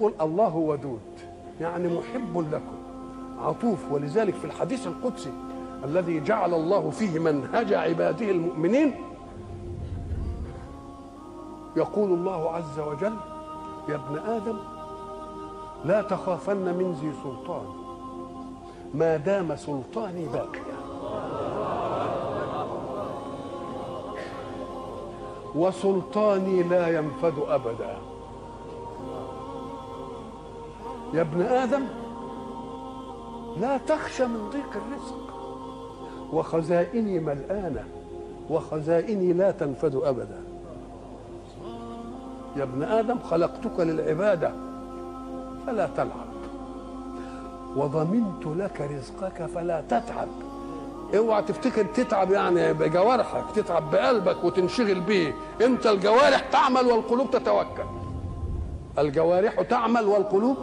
تقول الله ودود يعني محب لكم عطوف. ولذلك في الحديث القدسي الذي جعل الله فيه منهج عباده المؤمنين يقول الله عز وجل: يا ابن آدم لا تخافن من ذي سلطان ما دام سلطاني باقيا، وسلطاني لا ينفد أبدا. يا ابن آدم لا تخشى من ضيق الرزق، وخزائني ملآنة وخزائني لا تنفد أبدا. يا ابن آدم خلقتك للعبادة فلا تلعب، وضمنت لك رزقك فلا تتعب. اوعى تفتكر تتعب يعني بجوارحك، تتعب بقلبك وتنشغل بيه. انت الجوارح تعمل والقلوب تتوكل. الجوارح تعمل والقلوب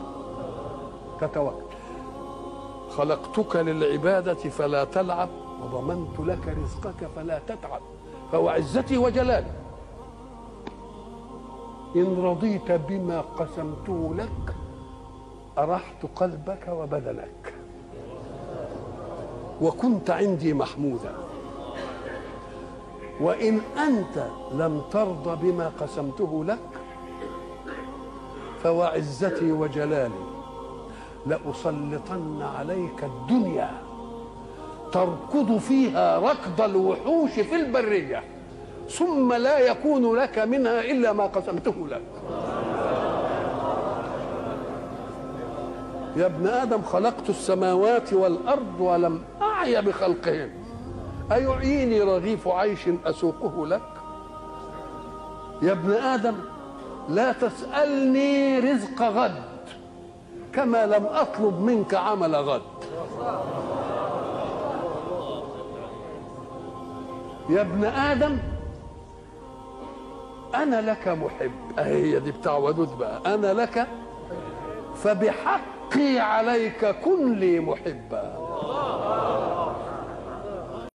تتوكل. خلقتك للعبادة فلا تلعب، وضمنت لك رزقك فلا تتعب. فوعزتي وجلالي إن رضيت بما قسمته لك أرحت قلبك وبدنك، وكنت عندي محمودا. وإن أنت لم ترضى بما قسمته لك فوعزتي وجلالي لأسلطن عليك الدنيا تركض فيها ركض الوحوش في البرية، ثم لا يكون لك منها إلا ما قسمته لك. يا ابن آدم خلقت السماوات والأرض ولم أعي بخلقهم، أيعيني رغيف عيش أسوقه لك؟ يا ابن آدم لا تسألني رزق غد كما لم أطلب منك عمل غد. يا ابن آدم أنا لك محب، هي دي بتاع ودود بقى، أنا لك فبحقي عليك كن لي محبا.